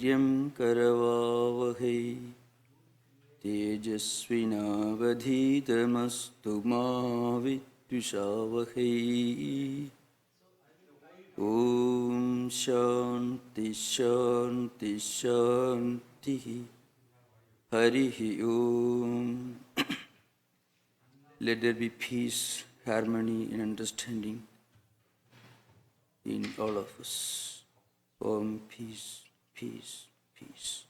वीर्यं करवावहै तेजस्विनावधीतमस्तु मा विद्विषावहै। ॐ शान्ति शान्ति शान्तिः। हरिः ॐ। Let there be peace, harmony and understanding in all of us. Om, peace, peace, peace.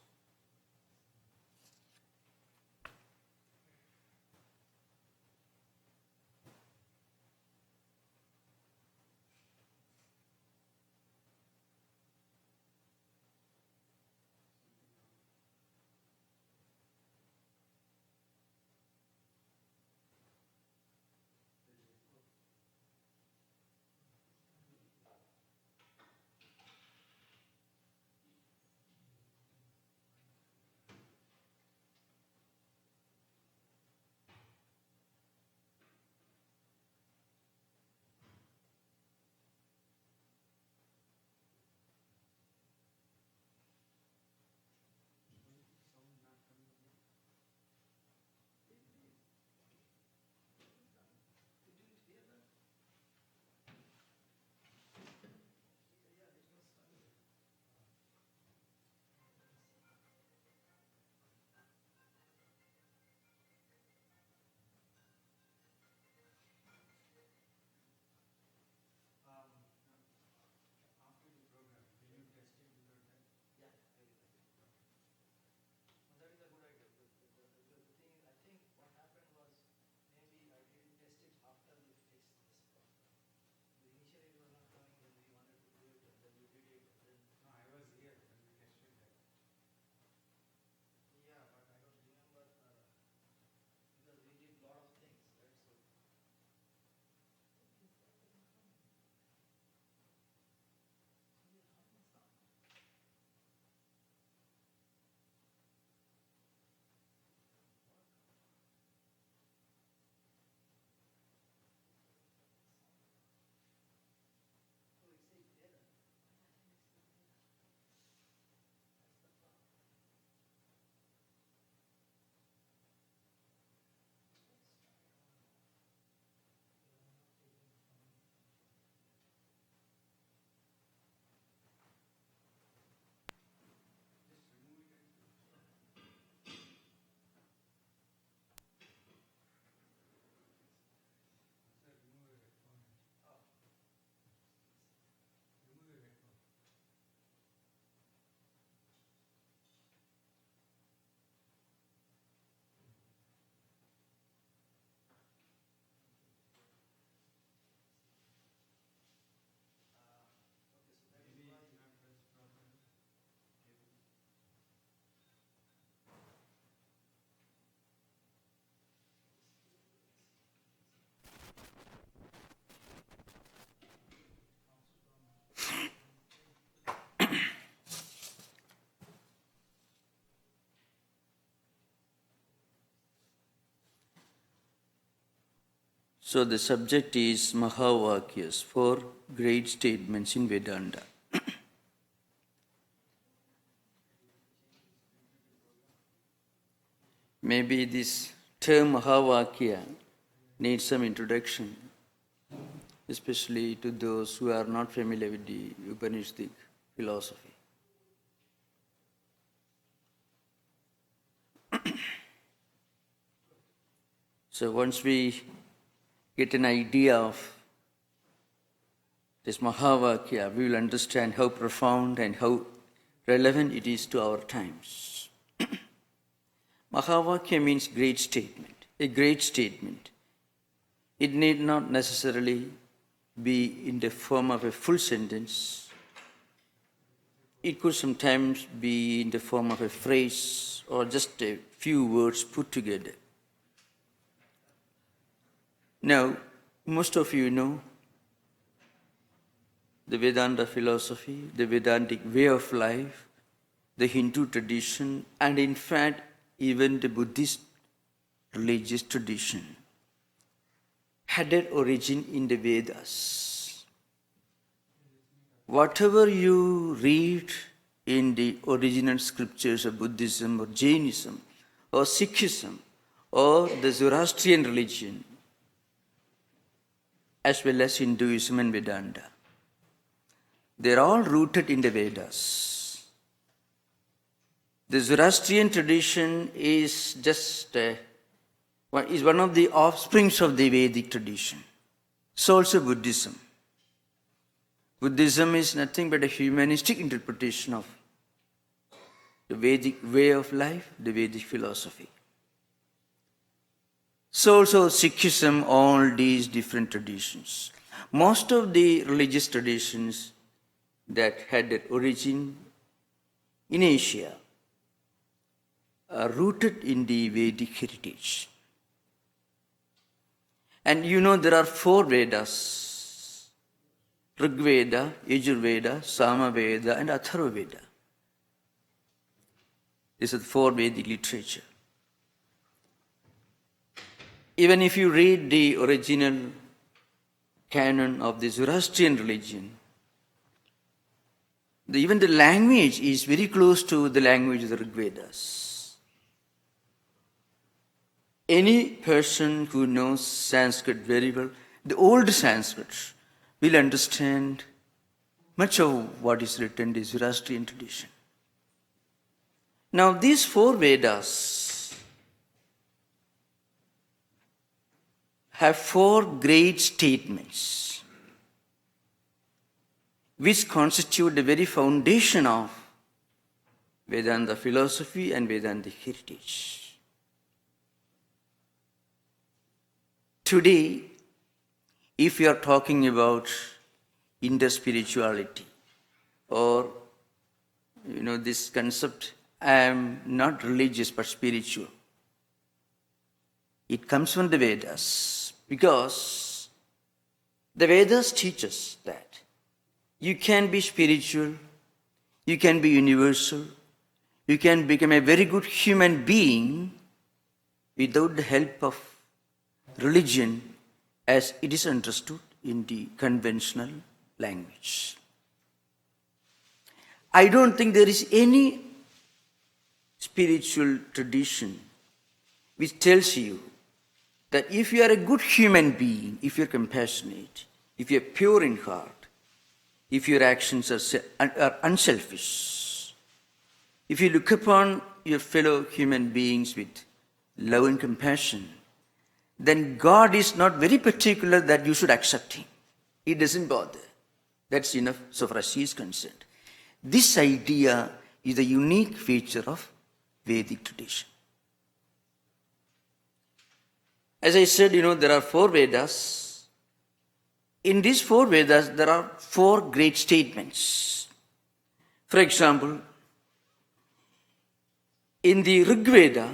So the subject is Mahavakyas, 4 great statements in Vedanta. Maybe this term Mahavakya needs some introduction, especially to those who are not familiar with the Upanishadic philosophy. So once we get an idea of this Mahavakya, we will understand how profound and how relevant it is to our times. Mahavakya means great statement, a great statement. It need not necessarily be in the form of a full sentence. It could sometimes be in the form of a phrase or just a few words put together. Now, most of you know the Vedanta philosophy, the Vedantic way of life, the Hindu tradition, and in fact, even the Buddhist religious tradition had their origin in the Vedas. Whatever you read in the original scriptures of Buddhism or Jainism or Sikhism or the Zoroastrian religion, as well as Hinduism and Vedanta. They're all rooted in the Vedas. The Zoroastrian tradition is just is one of the offsprings of the Vedic tradition. So also Buddhism. Buddhism is nothing but a humanistic interpretation of the Vedic way of life, the Vedic philosophy. So also Sikhism, all these different traditions. Most of the religious traditions that had their origin in Asia are rooted in the Vedic heritage. And you know there are 4 Vedas: Rig Veda, Yajur Veda, Sama Veda and Atharva Veda. These are the 4 Vedic literature. Even if you read the original canon of the Zoroastrian religion, even the language is very close to the language of the Rig Vedas. Any person who knows Sanskrit very well, the old Sanskrit, will understand much of what is written in the Zoroastrian tradition. Now these 4 Vedas have 4 great statements which constitute the very foundation of Vedanta philosophy and Vedantic heritage. Today, if you are talking about interspirituality or this concept, I am not religious but spiritual, it comes from the Vedas, because the Vedas teach us that you can be spiritual, you can be universal, you can become a very good human being without the help of religion as it is understood in the conventional language. I don't think there is any spiritual tradition which tells you that if you are a good human being, if you are compassionate, if you are pure in heart, if your actions are unselfish, if you look upon your fellow human beings with love and compassion, then God is not very particular that you should accept Him. He doesn't bother. That's enough so far as He is concerned. This idea is a unique feature of Vedic tradition. As I said, there are 4 Vedas. In these 4 Vedas, there are 4 great statements. For example, in the Rig Veda,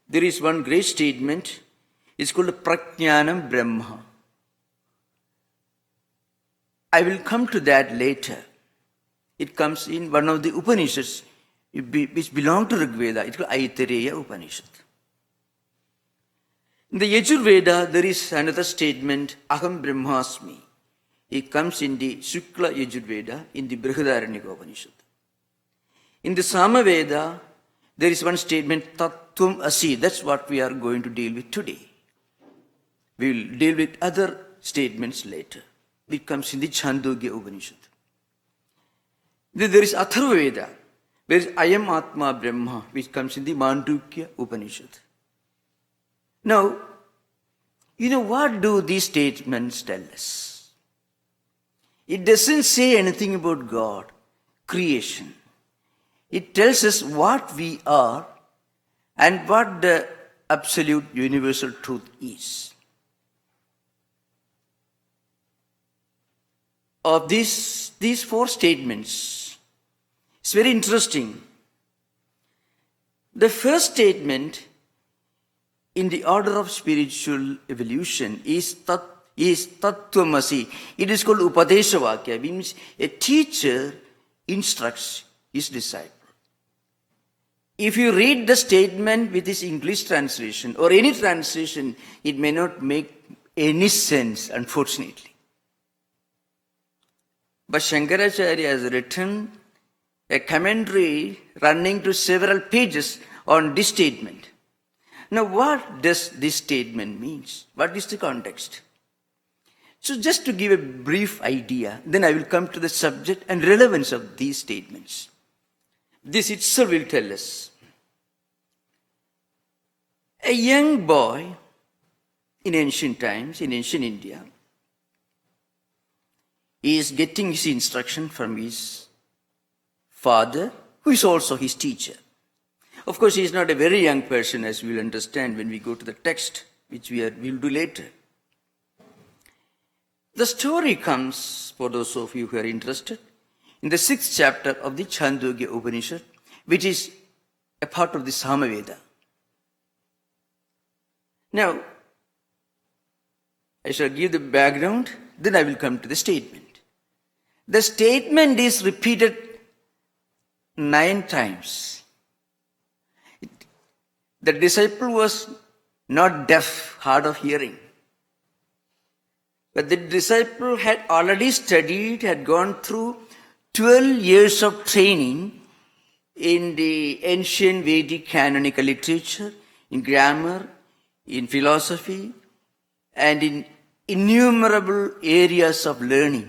there is one great statement. It's called Prajnanam Brahma. I will come to that later. It comes in one of the Upanishads which belong to Rig Veda. It's called Aitareya Upanishad. In the Yajur Veda, there is another statement, Aham Brahmasmi. It comes in the Shukla Yajur Veda, in the Brihadaranyaka Upanishad. In the Sama Veda, there is one statement, Tattvam Asi. That's what we are going to deal with today. We will deal with other statements later. It comes in the Chandogya Upanishad. Then there is Atharva Veda, where is Ayam Atma Brahma, which comes in the Mandukya Upanishad. Now, what do these statements tell us? It doesn't say anything about God, creation. It tells us what we are and what the absolute universal truth is. Of these 4 statements, it's very interesting. The first statement in the order of spiritual evolution is Tattwamasi. It is called Upadeshavakya, means a teacher instructs his disciple. If you read the statement with its English translation or any translation, it may not make any sense, unfortunately. But Shankaracharya has written a commentary running to several pages on this statement. Now, what does this statement mean? What is the context? So just to give a brief idea, then I will come to the subject and relevance of these statements. This itself will tell us. A young boy in ancient times, in ancient India, is getting his instruction from his father, who is also his teacher. Of course, he is not a very young person, as we will understand when we go to the text, which we will do later. The story comes, for those of you who are interested, in the 6th chapter of the Chandogya Upanishad, which is a part of the Samaveda. Now, I shall give the background, then I will come to the statement. The statement is repeated 9 times. The disciple was not deaf, hard of hearing. But the disciple had already studied, had gone through 12 years of training in the ancient Vedic canonical literature, in grammar, in philosophy, and in innumerable areas of learning.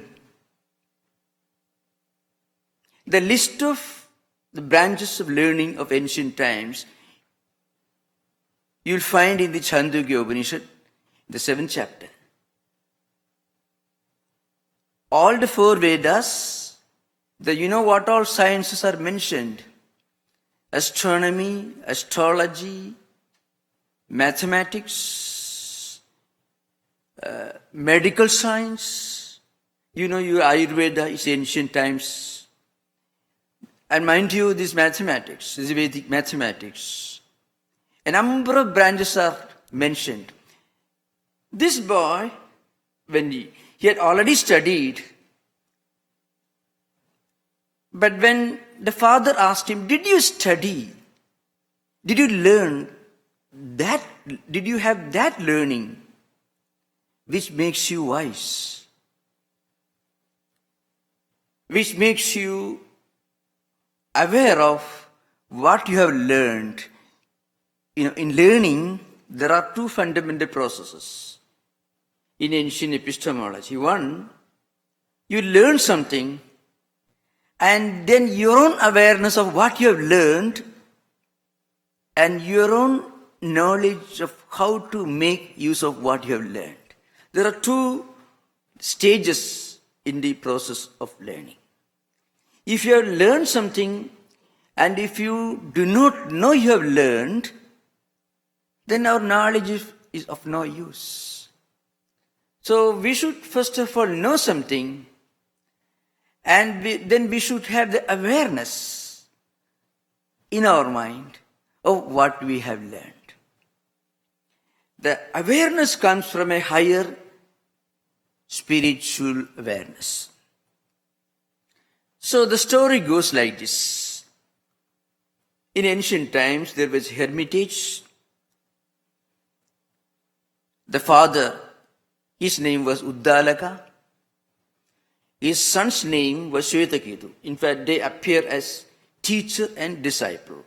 The list of the branches of learning of ancient times you will find in the Chandogya Upanishad, the 7th chapter. All the 4 Vedas, you know what all sciences are mentioned? Astronomy, astrology, mathematics, medical science. You know, your Ayurveda is ancient times. And mind you, this mathematics, this Vedic mathematics. A number of branches are mentioned. This boy, when he had already studied, but when the father asked him, did you study? Did you learn that? Did you have that learning which makes you wise? Which makes you aware of what you have learned? You know, in learning, there are 2 fundamental processes in ancient epistemology. One, you learn something, and then your own awareness of what you have learned and your own knowledge of how to make use of what you have learned. There are 2 stages in the process of learning. If you have learned something, and if you do not know you have learned, then our knowledge is of no use. So we should first of all know something, and then we should have the awareness in our mind of what we have learned. The awareness comes from a higher spiritual awareness. So the story goes like this. In ancient times, there was a hermitage. The father, his name was Uddalaka. His son's name was Shvetaketu. In fact, they appear as teacher and disciple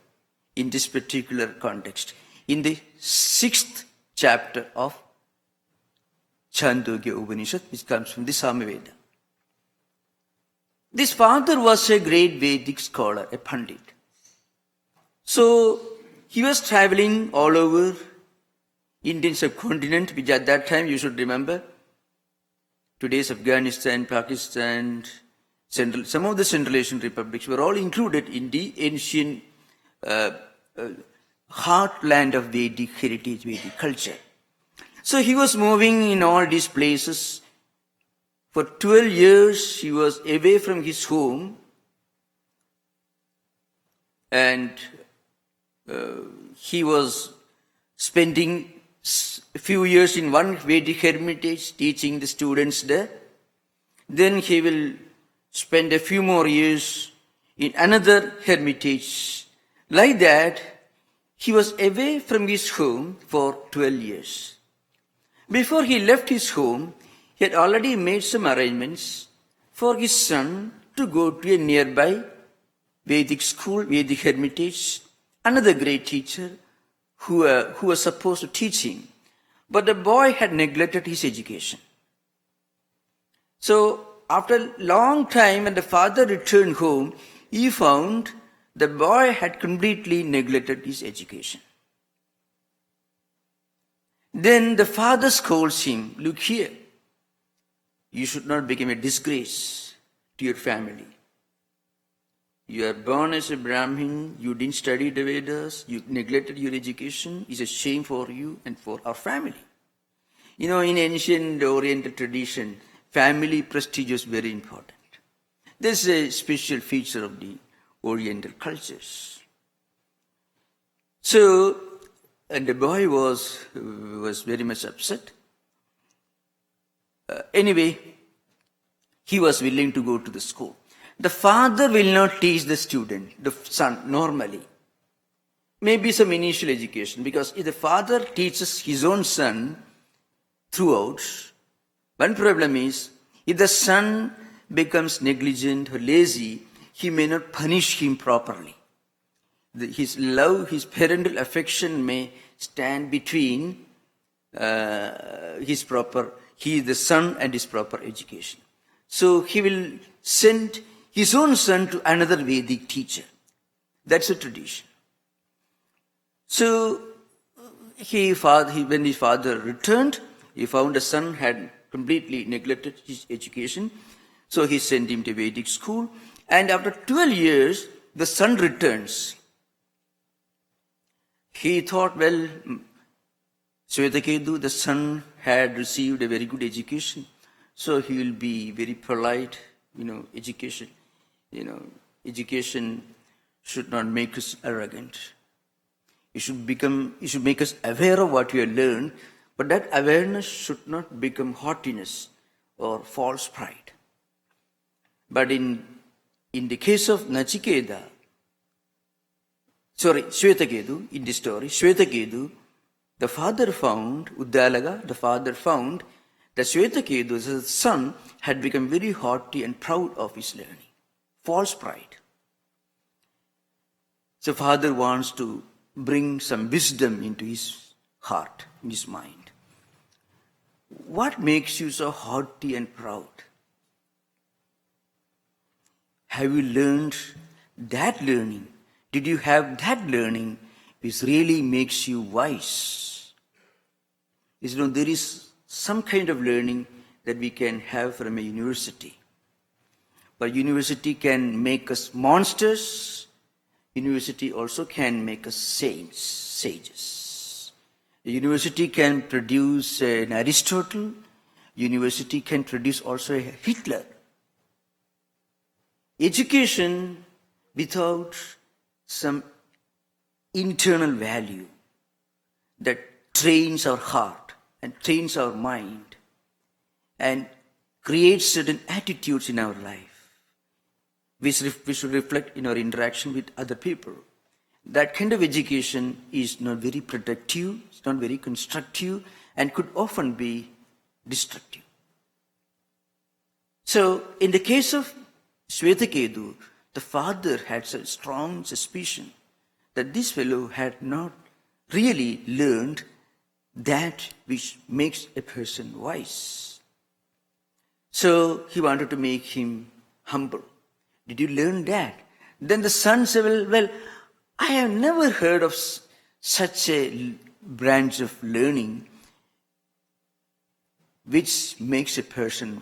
in this particular context, in the 6th chapter of Chandogya Upanishad, which comes from the Samaveda. This father was a great Vedic scholar, a Pandit. So he was traveling all over Indian subcontinent, which at that time you should remember, today's Afghanistan, Pakistan, some of the Central Asian republics were all included in the ancient heartland of Vedic heritage, Vedic culture. So he was moving in all these places. For 12 years he was away from his home, and he was spending a few years in one Vedic hermitage teaching the students there. Then he will spend a few more years in another hermitage. Like that, he was away from his home for 12 years. Before he left his home, he had already made some arrangements for his son to go to a nearby Vedic school, Vedic hermitage, another great teacher who was supposed to teach him. But the boy had neglected his education. So after a long time, when the father returned home, he found the boy had completely neglected his education. Then the father scolds him, "Look here, you should not become a disgrace to your family. You are born as a Brahmin, you didn't study the Vedas, you neglected your education. It's a shame for you and for our family." In ancient Oriental tradition, family prestige is very important. This is a special feature of the Oriental cultures. So, and the boy was very much upset. Anyway, he was willing to go to the school. The father will not teach the student, the son, normally. Maybe some initial education, because if the father teaches his own son throughout, one problem is, if the son becomes negligent or lazy, he may not punish him properly. His love, his parental affection may stand between the son and his proper education. So he will send his own son to another Vedic teacher. That's a tradition. So when his father returned, he found the son had completely neglected his education. So he sent him to Vedic school. And after 12 years, the son returns. He thought, well, Swetaketu, the son had received a very good education, so he will be very polite. Education should not make us arrogant. It should make us aware of what we have learned, but that awareness should not become haughtiness or false pride. But in the case of Swetaketu, in this story, Swetaketu, the father found that Swetaketu, his son, had become very haughty and proud of his learning. False pride. So father wants to bring some wisdom into his heart, in his mind. What makes you so haughty and proud? Have you learned that learning? Did you have that learning which really makes you wise? There is some kind of learning that we can have from a university. But university can make us monsters. University also can make us saints, sages. The university can produce an Aristotle. University can produce also a Hitler. Education without some internal value that trains our heart and trains our mind and creates certain attitudes in our life, which should reflect in our interaction with other people. That kind of education is not very productive, it's not very constructive, and could often be destructive. So, in the case of Swetaketu, the father had a strong suspicion that this fellow had not really learned that which makes a person wise. So he wanted to make him humble. Did you learn that? Then the son said, well, I have never heard of such a branch of learning which makes a person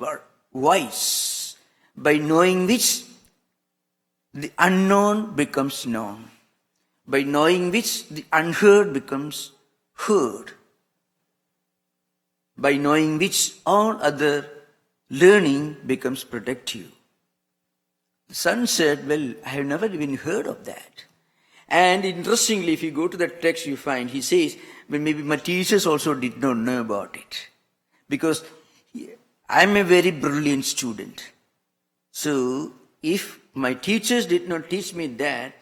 wise, by knowing which the unknown becomes known, by knowing which the unheard becomes heard, by knowing which all other learning becomes productive. The son said, well, I have never even heard of that. And interestingly, if you go to the text, you find he says, well, maybe my teachers also did not know about it. Because I'm a very brilliant student. So, if my teachers did not teach me that,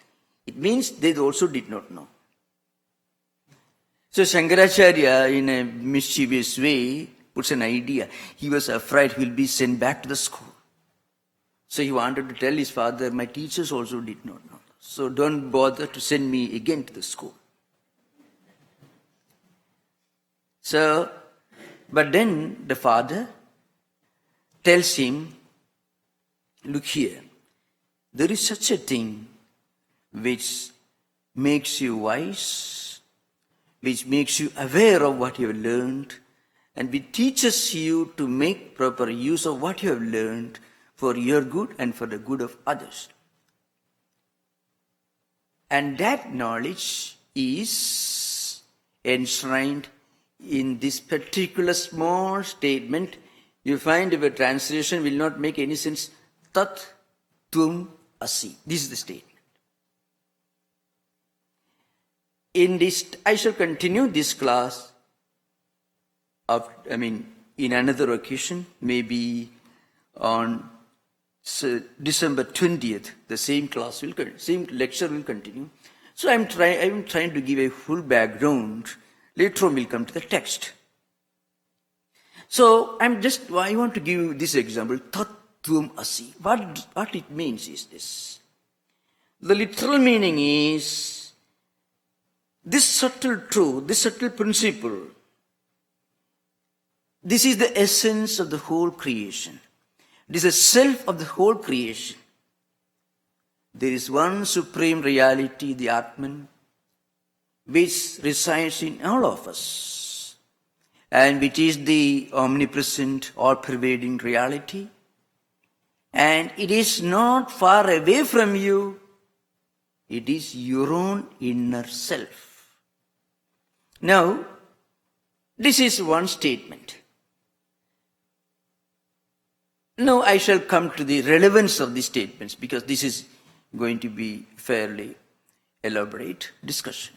it means they also did not know. So Shankaracharya, in a mischievous way, puts an idea. He was afraid he will be sent back to the school. So he wanted to tell his father, my teachers also did not know. So don't bother to send me again to the school. So, but then the father tells him, look here, there is such a thing which makes you wise, which makes you aware of what you have learned, and which teaches you to make proper use of what you have learned for your good and for the good of others. And that knowledge is enshrined in this particular small statement. You find if a translation will not make any sense. Tat Tvam Asi. This is the statement. In this, I shall continue this class in another occasion, maybe on December 20th, the same lecture will continue. So I'm trying to give a full background. Later on we'll come to the text. So I want to give you this example, Tat Tvam Asi. What it means is this. The literal meaning is this subtle truth, this subtle principle. This is the essence of the whole creation. It is the self of the whole creation. There is one supreme reality, the Atman, which resides in all of us, and which is the omnipresent, all-pervading reality. And it is not far away from you. It is your own inner self. Now, this is one statement. Now I shall come to the relevance of these statements, because this is going to be fairly elaborate discussion.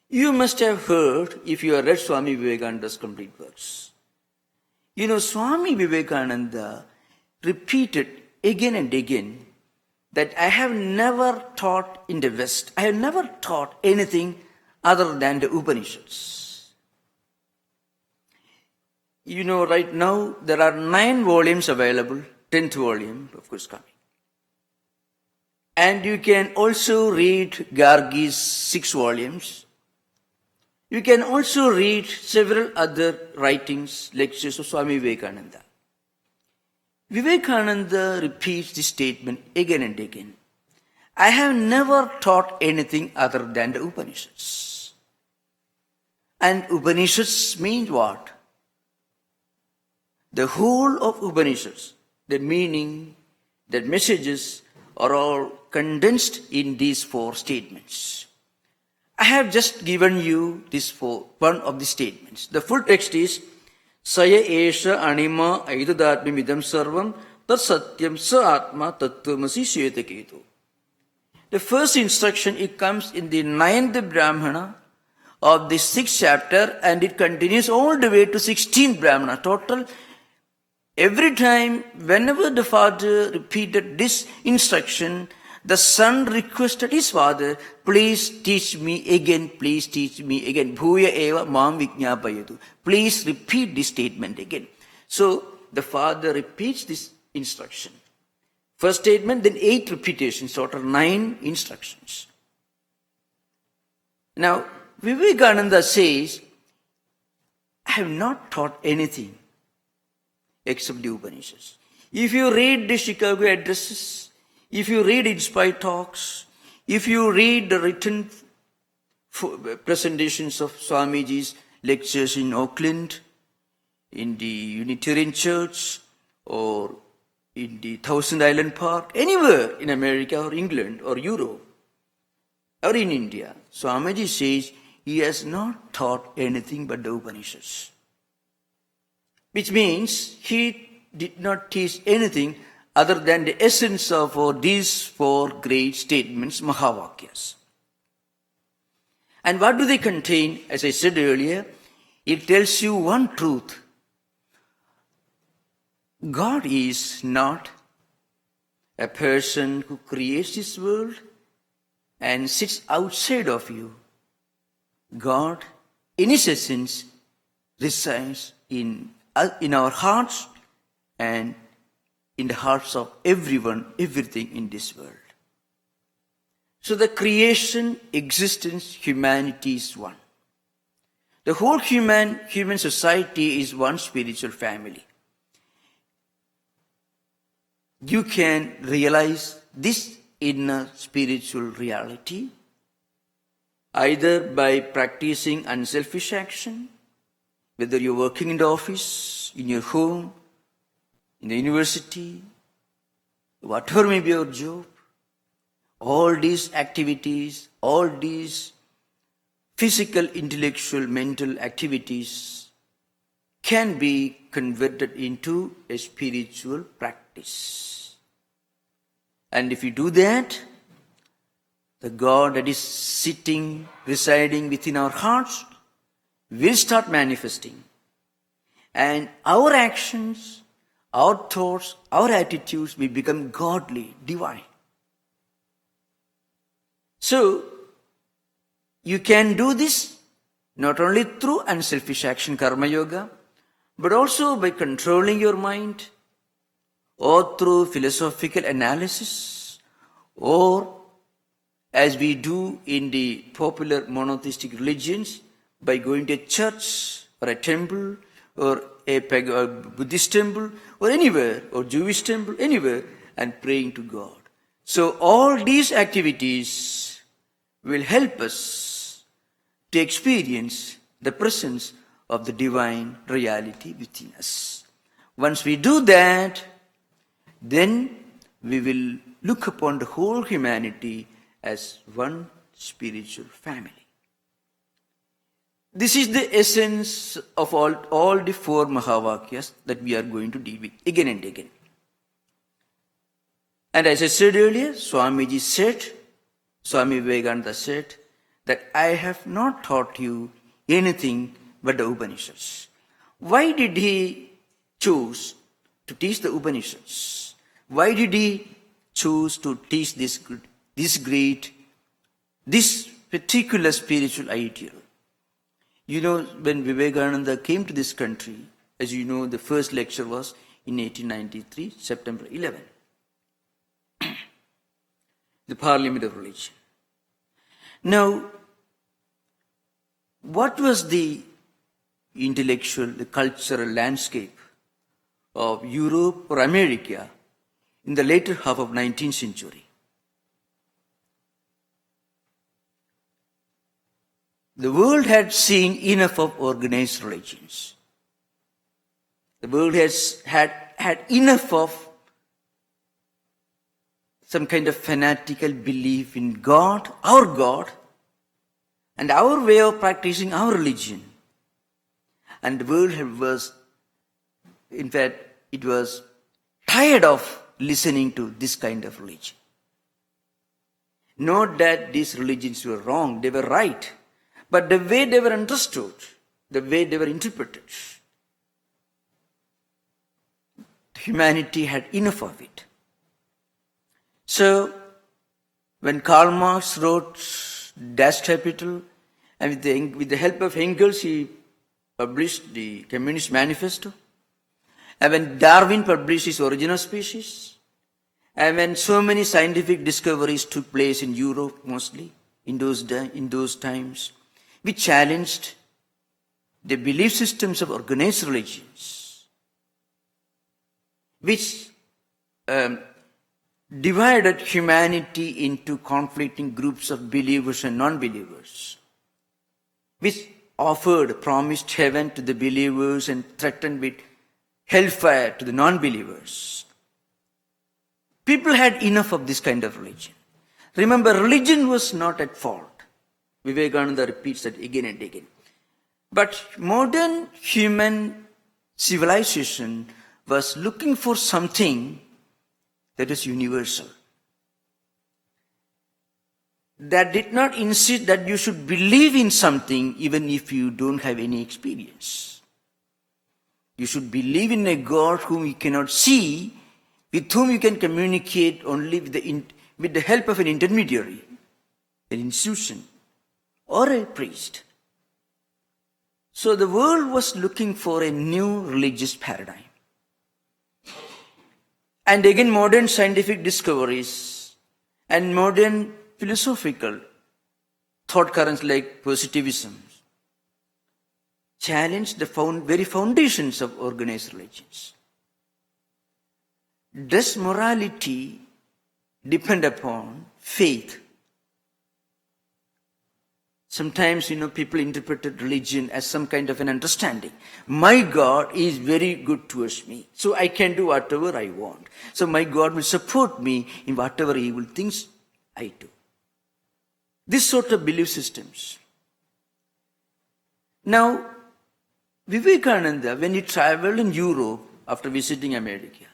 You must have heard, if you have read Swami Vivekananda's complete works. You know, Swami Vivekananda repeated again and again that I have never taught in the West, I have never taught anything other than the Upanishads. You know, right now there are 9 volumes available, 10th volume, of course, coming. And you can also read Gargi's 6 volumes. You can also read several other writings, lectures of Swami Vivekananda. Vivekananda repeats this statement again and again. I have never taught anything other than the Upanishads. And Upanishads means what? The whole of Upanishads, the meaning, the messages are all condensed in these 4 statements. I have just given you one of the statements. The full text is Saya Esha Anima Aidadatmi Midam Sarvam Tat Satyam Sa Atma Tattwamasi Shvetaketu. The first instruction, it comes in the 9th Brahmana of the 6th chapter, and it continues all the way to 16th Brahmana. Total, every time, whenever the father repeated this instruction, the son requested his father, please teach me again, please teach me again. Bhuya eva mam vijñāpayatu. Please repeat this statement again. So the father repeats this instruction. First statement, then 8 repetitions, total 9 instructions. Now, Vivekananda says, I have not taught anything except the Upanishads. If you read the Chicago addresses, if you read Inspired Talks, if you read the written presentations of Swamiji's lectures in Oakland, in the Unitarian Church, or in the Thousand Island Park, anywhere in America or England or Europe or in India, Swamiji says he has not taught anything but the Upanishads. Which means he did not teach anything other than the essence of these 4 great statements, Mahavakyas. And what do they contain? As I said earlier, it tells you one truth. God is not a person who creates this world and sits outside of you. God, in His essence, resides in our hearts and in the hearts of everyone, everything in this world. So the creation, existence, humanity is one. The whole human society is one spiritual family. You can realize this inner spiritual reality either by practicing unselfish action, whether you're working in the office, in your home, in the university, whatever may be your job. All these activities, all these physical, intellectual, mental activities can be converted into a spiritual practice. And if you do that, the God that is sitting, residing within our hearts will start manifesting. And our actions, our thoughts, our attitudes will become godly, divine. So, you can do this not only through unselfish action, karma yoga, but also by controlling your mind, or through philosophical analysis, or as we do in the popular monotheistic religions, by going to a church or a temple or a Buddhist temple or anywhere, or Jewish temple, anywhere, and praying to God. So all these activities will help us to experience the presence of the divine reality within us. Once we do that, then we will look upon the whole humanity as one spiritual family. This is the essence of all the four Mahavakyas that we are going to deal with again and again. And as I said earlier, Swami Vivekananda said that I have not taught you anything but the Upanishads. Why did he choose to teach the Upanishads? Why did he choose to teach this particular spiritual ideal? You know, when Vivekananda came to this country, as you know, the first lecture was in 1893, September 11. The Parliament of Religion. Now, what was the intellectual, the cultural landscape of Europe or America in the later half of 19th century? The world had seen enough of organized religions. The world has had enough of some kind of fanatical belief in God, and our way of practicing our religion. And the world was tired of listening to this kind of religion. Not that these religions were wrong, they were right. But the way they were understood, the way they were interpreted, humanity had enough of it. So, when Karl Marx wrote Das Kapital, and with the help of Engels, he published the Communist Manifesto, and when Darwin published his Origin of Species, and when so many scientific discoveries took place in Europe mostly, in those times, we challenged the belief systems of organized religions, which divided humanity into conflicting groups of believers and non-believers, which promised heaven to the believers and threatened with hellfire to the non-believers. People had enough of this kind of religion. Remember, religion was not at fault. Vivekananda repeats that again and again. But modern human civilization was looking for something that is universal. That did not insist that you should believe in something even if you don't have any experience. You should believe in a God whom you cannot see, with whom you can communicate only with the help of an intermediary, an institution, or a priest. So the world was looking for a new religious paradigm. And again, modern scientific discoveries and modern philosophical thought currents like positivism challenge the very foundations of organized religions. Does morality depend upon faith? Sometimes, people interpret religion as some kind of an understanding. My God is very good towards me, so I can do whatever I want. So my God will support me in whatever evil things I do. This sort of belief systems. Now, Vivekananda, when he traveled in Europe after visiting America,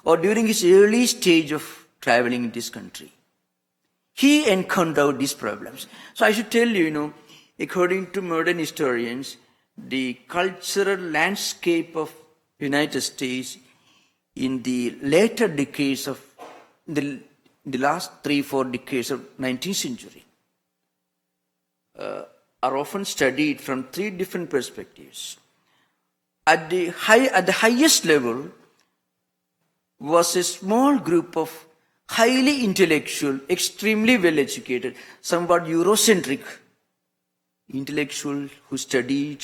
or during his early stage of traveling in this country, he encountered these problems. So I should tell you, according to modern historians, the cultural landscape of United States in the later decades of the last 3-4 decades of 19th century are often studied from 3 different perspectives. At the highest level was a small group of highly intellectual, extremely well-educated, somewhat Eurocentric intellectual who studied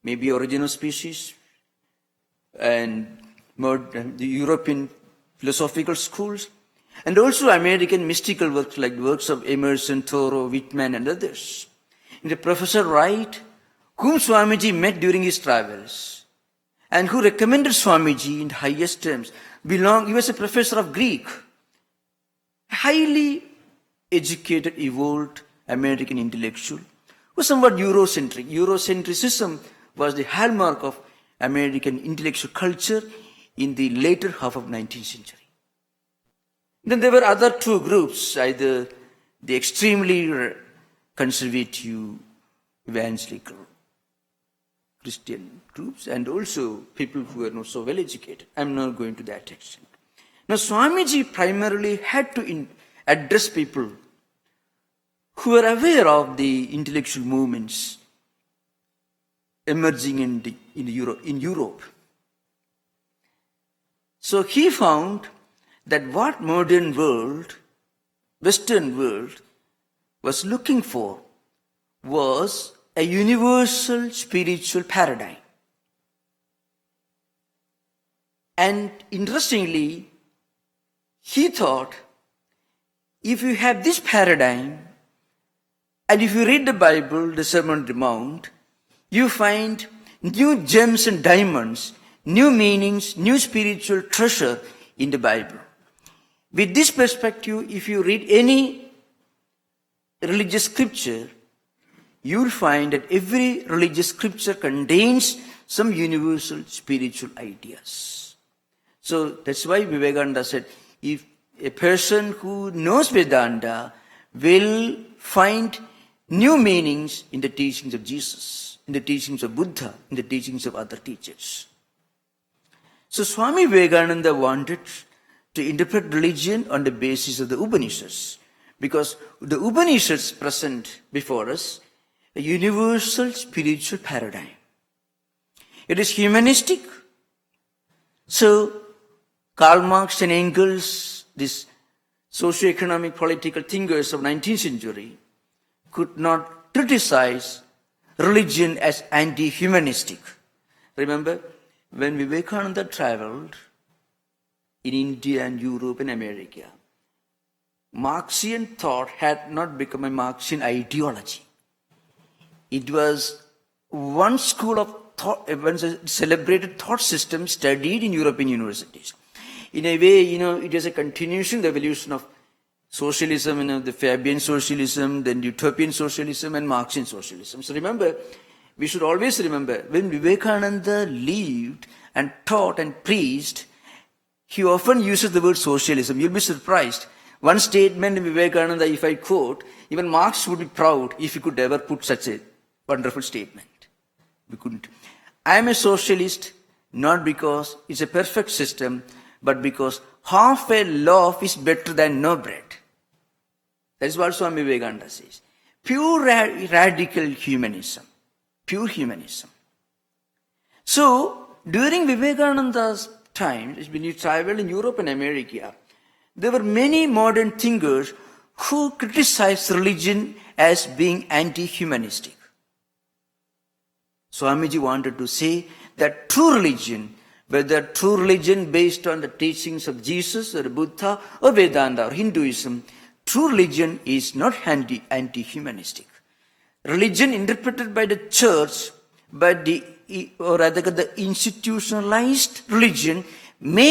maybe Origin of Species and the European philosophical schools, and also American mystical works like the works of Emerson, Thoreau, Whitman, and others. And the Professor Wright, whom Swamiji met during his travels, and who recommended Swamiji in the highest terms, he was a professor of Greek, highly educated, evolved American intellectual, was somewhat Eurocentric. Eurocentricism was the hallmark of American intellectual culture in the later half of 19th century. Then there were other 2 groups, either the extremely conservative evangelical Christian groups and also people who were not so well educated. I'm not going to that extent. Now, Swamiji primarily had to address people who were aware of the intellectual movements emerging in Europe. So he found that what modern world, Western world, was looking for was a universal spiritual paradigm. And interestingly, he thought, if you have this paradigm, and if you read the Bible, the Sermon on the Mount, you find new gems and diamonds, new meanings, new spiritual treasure in the Bible. With this perspective, if you read any religious scripture, you will find that every religious scripture contains some universal spiritual ideas. So that's why Vivekananda said, if a person who knows Vedanta will find new meanings in the teachings of Jesus, in the teachings of Buddha, in the teachings of other teachers. So Swami Vivekananda wanted to interpret religion on the basis of the Upanishads, because the Upanishads present before us a universal spiritual paradigm. It is humanistic. So Karl Marx and Engels, these socio-economic political thinkers of 19th century, could not criticize religion as anti-humanistic. Remember, when Vivekananda traveled in India and Europe and America, Marxian thought had not become a Marxian ideology. It was one school of thought, one celebrated thought system studied in European universities. In a way, it is a continuation, the evolution of socialism, the Fabian socialism, then utopian socialism and Marxian socialism. So remember, we should always remember, when Vivekananda lived and taught and preached, he often uses the word socialism. You'll be surprised. One statement in Vivekananda, if I quote, even Marx would be proud if he could ever put such a wonderful statement. We couldn't. I am a socialist not because it's a perfect system, but because half a loaf is better than no bread. That is what Swami Vivekananda says. Pure radical humanism. Pure humanism. So, during Vivekananda's times, when you travel in Europe and America, there were many modern thinkers who criticized religion as being anti-humanistic. Swamiji wanted to say that true religion, whether true religion based on the teachings of Jesus or Buddha or Vedanta or Hinduism, true religion is not anti-humanistic. Religion interpreted by the church, or rather the institutionalized religion, may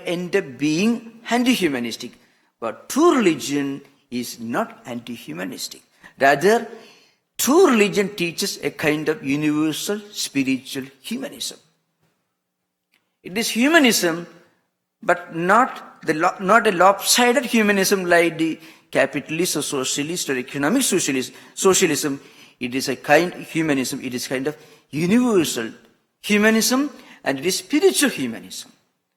end up being anti-humanistic. But true religion is not anti-humanistic. Rather, true religion teaches a kind of universal spiritual humanism. It is humanism, but not a lopsided humanism like the capitalist or socialist or economic socialism. It is a kind of humanism. It is kind of universal humanism, and it is spiritual humanism,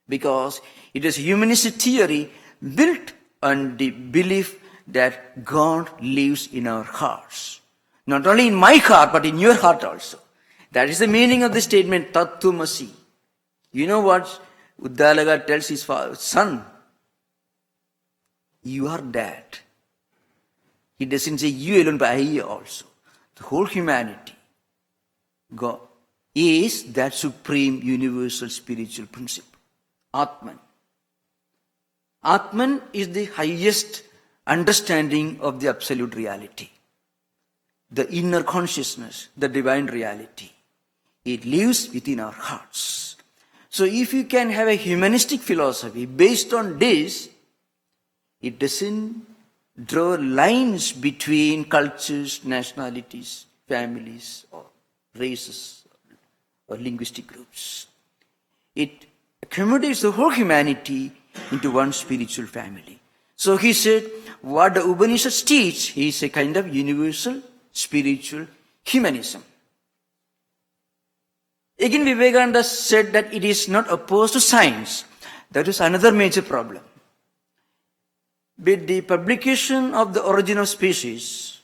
because it is humanistic theory built on the belief that God lives in our hearts. Not only in my heart, but in your heart also. That is the meaning of the statement, Tattwamasi. You know what Uddalaka tells his son? You are dad. He doesn't say you alone, but I also. The whole humanity, God, is that supreme universal spiritual principle. Atman. Atman is the highest understanding of the absolute reality. The inner consciousness, the divine reality. It lives within our hearts. So if you can have a humanistic philosophy based on this, it doesn't draw lines between cultures, nationalities, families, or races, or linguistic groups. It accommodates the whole humanity into one spiritual family. So he said, what the Upanishads teach is a kind of universal spiritual humanism. Again, Vivekananda said that it is not opposed to science. That is another major problem. With the publication of The Origin of Species,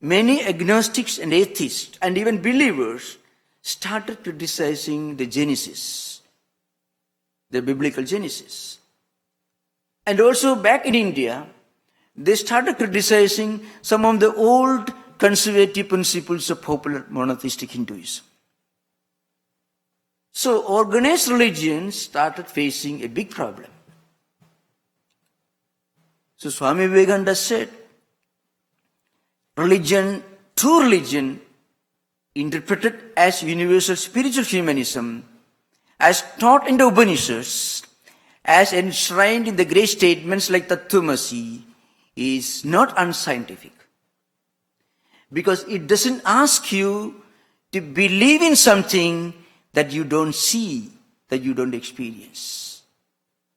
many agnostics and atheists and even believers started criticizing the Genesis, the biblical Genesis. And also back in India, they started criticizing some of the old conservative principles of popular monotheistic Hinduism. So organized religion started facing a big problem. So Swami Vivekananda said, religion, true religion, interpreted as universal spiritual humanism, as taught in the Upanishads, as enshrined in the great statements like Tattwamasi, is not unscientific. Because it doesn't ask you to believe in something that you don't see, that you don't experience.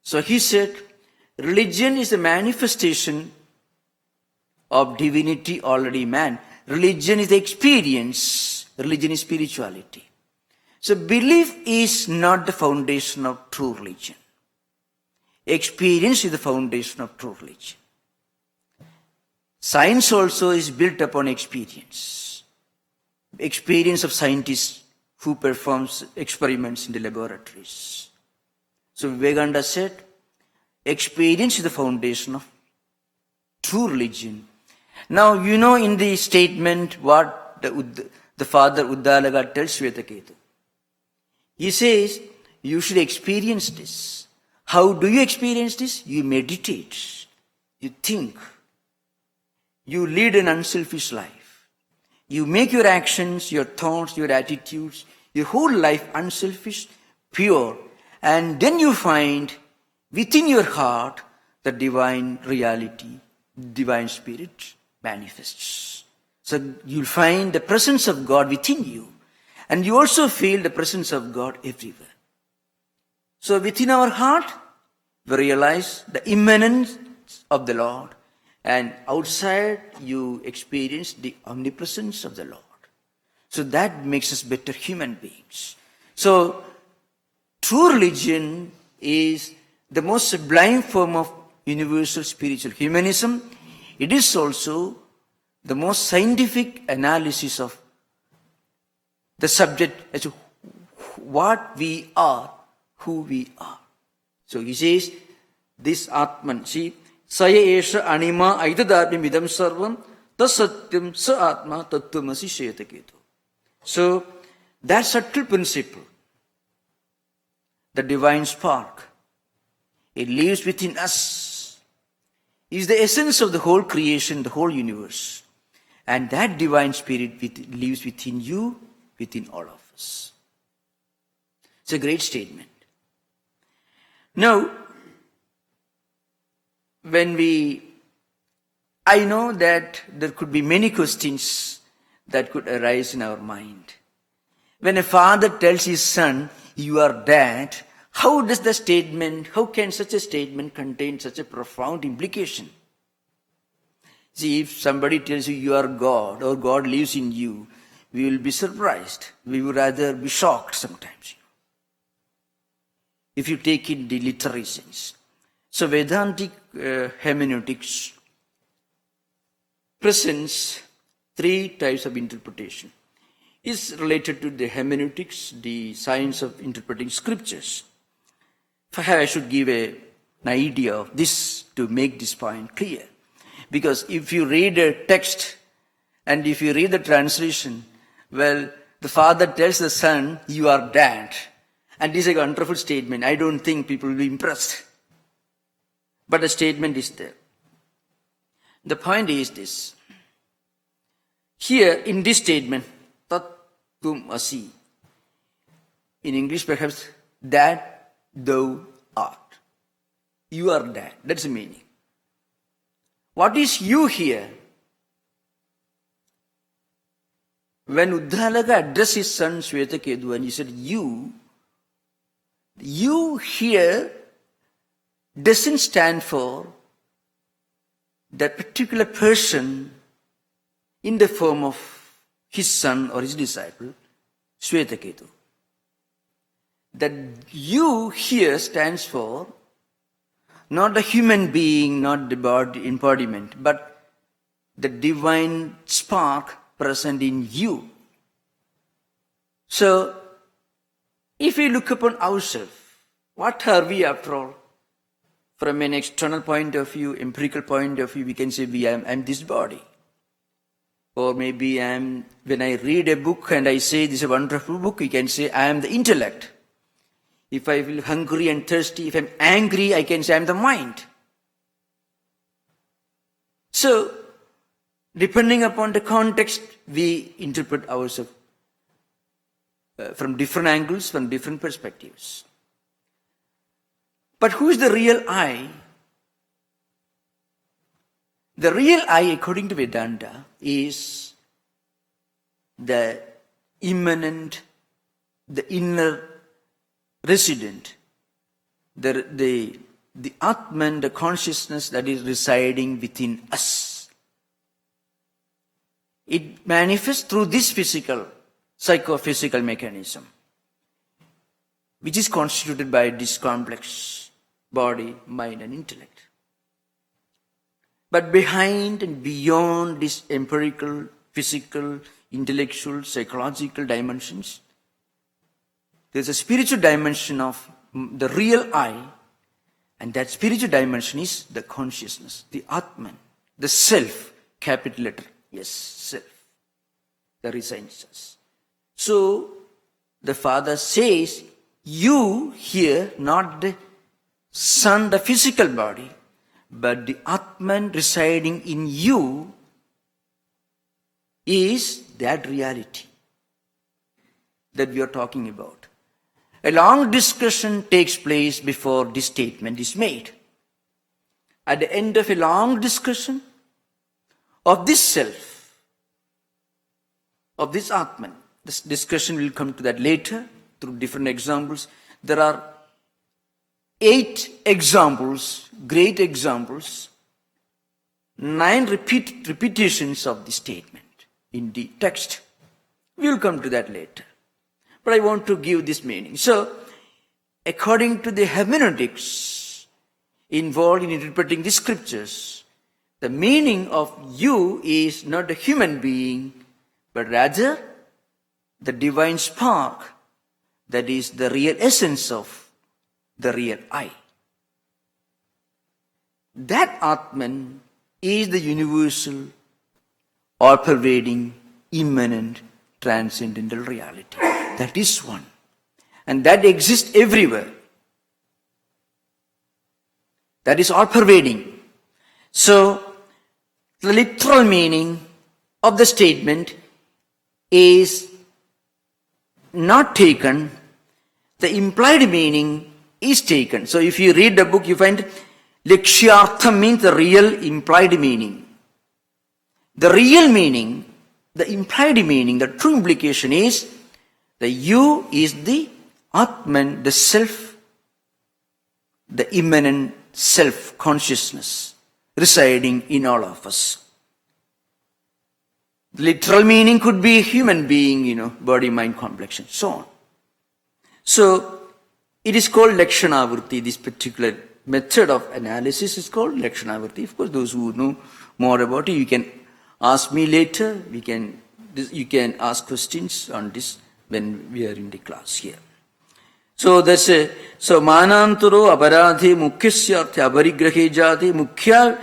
So he said, religion is a manifestation of divinity already in man. Religion is the experience. Religion is spirituality. So belief is not the foundation of true religion. Experience is the foundation of true religion. Science also is built upon experience. Experience of scientists who performs experiments in the laboratories. So Vivekananda said, experience is the foundation of true religion. Now, you know in the statement what the father Uddalaka tells Shvetaketu. He says, you should experience this. How do you experience this? You meditate. You think. You lead an unselfish life. You make your actions, your thoughts, your attitudes, your whole life unselfish, pure. And then you find within your heart the divine reality, divine spirit manifests. So you'll find the presence of God within you. And you also feel the presence of God everywhere. So within our heart, we realize the immanence of the Lord. And outside, you experience the omnipresence of the Lord. So that makes us better human beings. So true religion is the most sublime form of universal spiritual humanism. It is also the most scientific analysis of the subject as to what we are, who we are. So he says, this Atman, see, Saya Esha Anima Aidadabhim Idam Sarvam Tasatyam Sa Atma Tattwamasi Shetaketu. So, that subtle principle, the divine spark, it lives within us, is the essence of the whole creation, the whole universe. And that divine spirit lives within you, within all of us. It's a great statement. Now, I know that there could be many questions that could arise in our mind. When a father tells his son, you are dad, how can such a statement contain such a profound implication? See, if somebody tells you you are God or God lives in you, we will be surprised. We would rather be shocked sometimes. If you take it the literary sense. So Vedantic hermeneutics presents three types of interpretation. It's related to the hermeneutics, the science of interpreting scriptures. Perhaps I should give an idea of this to make this point clear. Because if you read a text and if you read the translation, well, the father tells the son, you are dad. And this is a wonderful statement. I don't think people will be impressed. But the statement is there. The point is this. Here in this statement, Tattwamasi, in English perhaps, that thou art. You are that. That's the meaning. What is you here? When Uddalaka addressed his son Swetaketu and he said, you here doesn't stand for that particular person in the form of his son or his disciple, Swetaketu. That you here stands for not the human being, not the body embodiment, but the divine spark present in you. So, if we look upon ourselves, what are we after all? From an external point of view, empirical point of view, we can say I'm this body. Or maybe when I read a book and I say this is a wonderful book, we can say I am the intellect. If I feel hungry and thirsty, if I'm angry, I can say I'm the mind. So, depending upon the context, we interpret ourselves from different angles, from different perspectives. But who is the real I? The real I, according to Vedanta, is the immanent, the inner resident, the Atman, the consciousness that is residing within us. It manifests through this psychophysical mechanism, which is constituted by this complex body, mind and intellect. But behind and beyond these empirical, physical, intellectual, psychological dimensions, there's a spiritual dimension of the real I, and that spiritual dimension is the consciousness, the Atman, the self, capital letter, yes, self, that resides in us. So, the Father says, you here, not the son, the physical body, but the Atman residing in you is that reality that we are talking about. A long discussion takes place before this statement is made. At the end of a long discussion of this self, of this Atman, this discussion will come to that later through different examples. There are 8 examples, great examples, 9 repetitions of the statement in the text. We will come to that later. But I want to give this meaning. So, according to the hermeneutics involved in interpreting the scriptures, the meaning of you is not a human being, but rather the divine spark that is the real essence of the real I. That Atman is the universal, all-pervading, immanent, transcendental reality. That is one. And that exists everywhere. That is all-pervading. So, the literal meaning of the statement is not taken. The implied meaning is taken. So, if you read the book, you find Lakshyartham means the real implied meaning. The real meaning, the implied meaning, the true implication is the you is the Atman, the self, the immanent self-consciousness residing in all of us. The literal meaning could be a human being, body, mind, complexion, so on. So, it is called Lakshanavritti. This particular method of analysis is called Lakshanavritti. Of course, those who know more about it, you can ask me later. You can ask questions on this when we are in the class here. So that's so manantaro aparadhe mukhyasya abarigrahe jate mukhya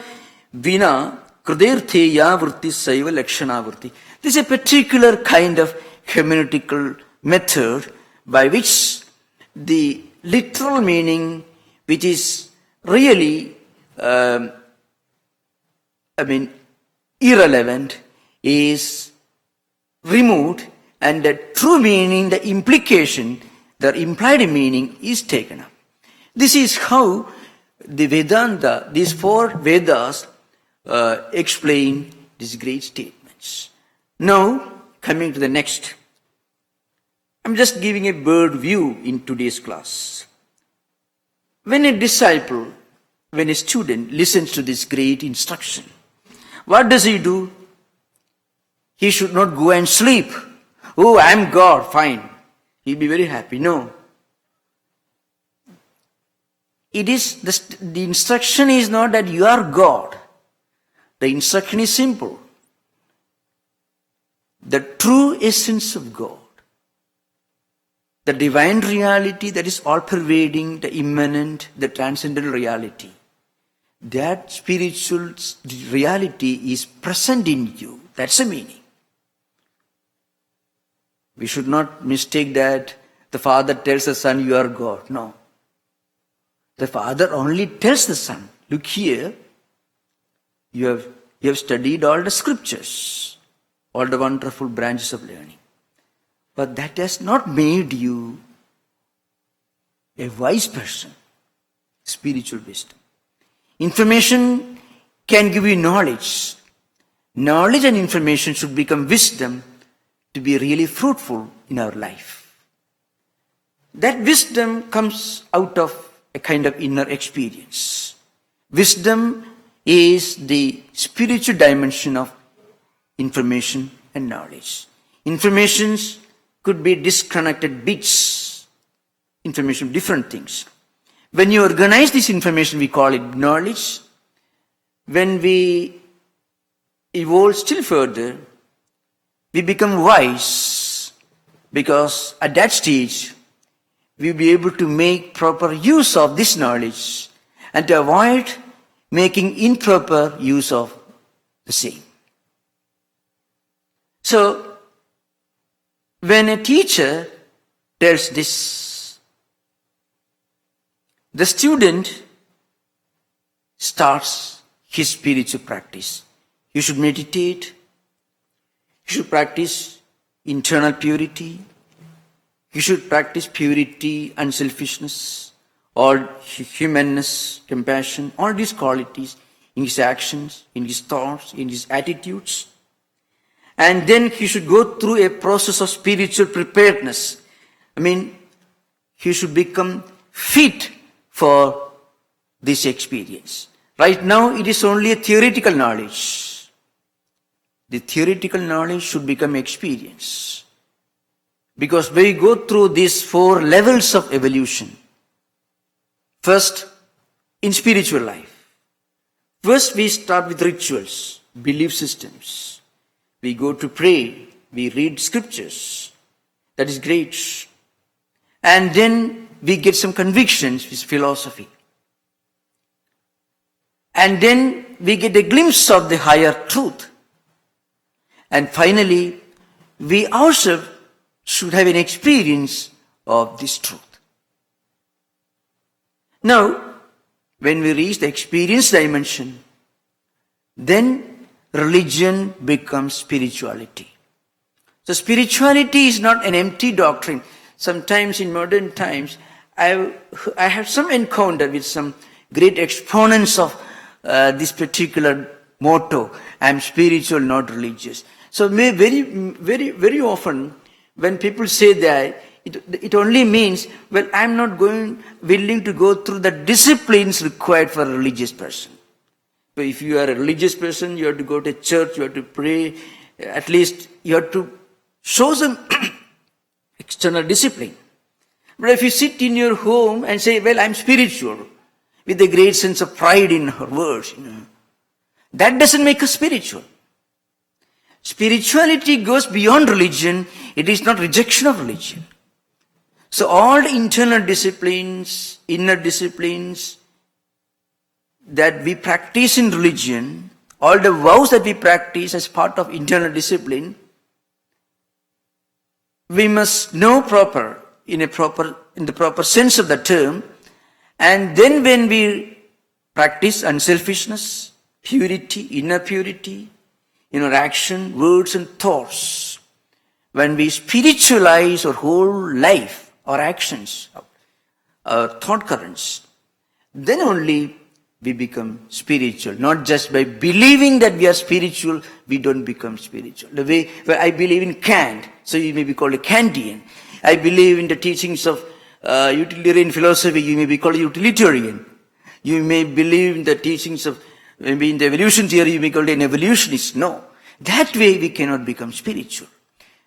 vina kruderthe ya vritti saiva lakshanavritti. This is a particular kind of hermeneutical method by which the literal meaning, which is really irrelevant, is removed, and the true meaning, the implication, the implied meaning is taken up. This is how the Vedanta, these four Vedas, explain these great statements. Now, coming to the next. I'm just giving a bird view in today's class. When a disciple, when a student listens to this great instruction, what does he do? He should not go and sleep. Oh, I am God, fine. He'll be very happy. No. It is the instruction is not that you are God. The instruction is simple. The true essence of God, the divine reality that is all-pervading, the immanent, the transcendental reality, that spiritual reality is present in you. That's the meaning. We should not mistake that the father tells the son, you are God. No. The father only tells the son, look here, you have studied all the scriptures, all the wonderful branches of learning. But that has not made you a wise person, spiritual wisdom. Information can give you knowledge. Knowledge and information should become wisdom to be really fruitful in our life. That wisdom comes out of a kind of inner experience. Wisdom is the spiritual dimension of information and knowledge. Informations could be disconnected bits, information, different things. When you organize this information, we call it knowledge. When we evolve still further, we become wise, because at that stage, we'll be able to make proper use of this knowledge and to avoid making improper use of the same. So, when a teacher tells this, the student starts his spiritual practice. You should meditate. You should practice internal purity. You should practice purity, unselfishness, all humanness, compassion, all these qualities in his actions, in his thoughts, in his attitudes. And then he should go through a process of spiritual preparedness. He should become fit for this experience. Right now, it is only a theoretical knowledge. The theoretical knowledge should become experience. Because we go through these 4 levels of evolution. First, in spiritual life. First, we start with rituals, belief systems. We go to pray. We read scriptures. That is great. And then we get some convictions with philosophy. And then we get a glimpse of the higher truth. And finally, we ourselves should have an experience of this truth. Now, when we reach the experience dimension, then religion becomes spirituality. So spirituality is not an empty doctrine. Sometimes in modern times, I have some encounter with some great exponents of this particular motto, I am spiritual, not religious. So very often when people say that, it only means, well, I am not willing to go through the disciplines required for a religious person. So if you are a religious person, you have to go to church, you have to pray, at least you have to show some external discipline. But if you sit in your home and say, well, I am spiritual, with a great sense of pride in her words, that doesn't make us spiritual. Spirituality goes beyond religion. It is not rejection of religion. So all the internal disciplines, inner disciplines that we practice in religion, all the vows that we practice as part of internal discipline, we must know in the proper sense of the term. And then when we practice unselfishness, purity, inner purity, in our action, words and thoughts, when we spiritualize our whole life, our actions, our thought currents, then only we become spiritual. Not just by believing that we are spiritual, we don't become spiritual. The way where I believe in Kant, so you may be called a Kantian. I believe in the teachings of utilitarian philosophy, you may be called a utilitarian. You may believe in the teachings of, maybe in the evolution theory, you may be called an evolutionist. No. That way we cannot become spiritual.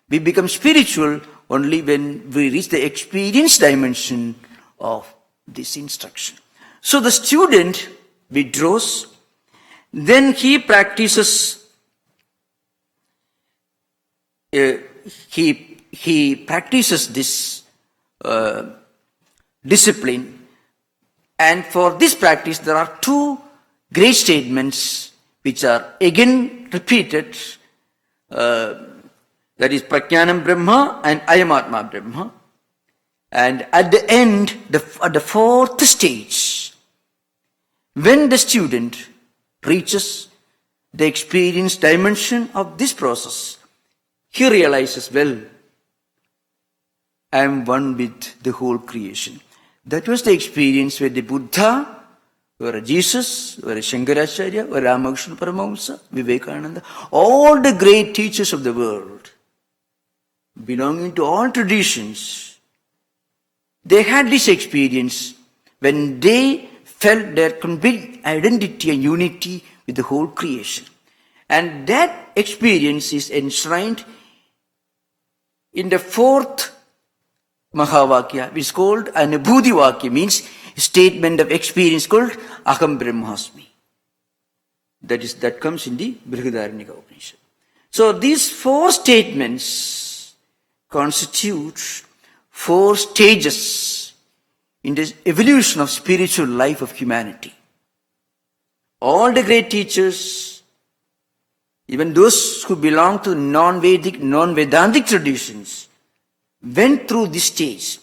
We become spiritual only when we reach the experience dimension of this instruction. So the student withdraws, then he practices, he practices this discipline, and for this practice there are two great statements which are again repeated, that is Prajnanam Brahma and Ayamatma Brahma. And at the end, at the fourth stage, when the student reaches the experience dimension of this process, he realizes, well, I am one with the whole creation. That was the experience where the Buddha, where Jesus, where Shankaracharya, where Ramakrishna Paramahamsa, Vivekananda, all the great teachers of the world, belonging to all traditions, they had this experience when they felt their complete identity and unity with the whole creation. And that experience is enshrined in the fourth Mahavakya, which is called Anubhuti Vakya, means statement of experience called Aham Brahmasmi. That comes in the Brihadaranyaka Upanishad. So these four statements constitute four stages in the evolution of spiritual life of humanity. All the great teachers, even those who belong to non-Vedic, non-Vedantic traditions, went through this stage.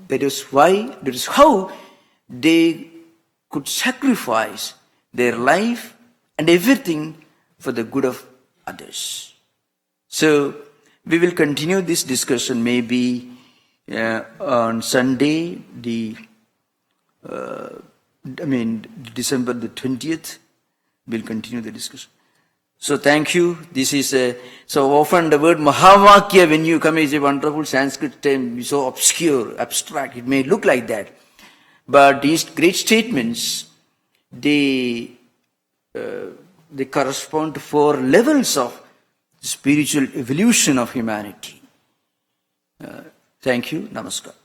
That is how they could sacrifice their life and everything for the good of others. So we will continue this discussion maybe on Sunday, December the 20th. We'll continue the discussion. So thank you. This is so often the word Mahavakya, when you come, is a wonderful Sanskrit term, so obscure, abstract. It may look like that. But these great statements, they correspond to four levels of spiritual evolution of humanity. Thank you. Namaskar.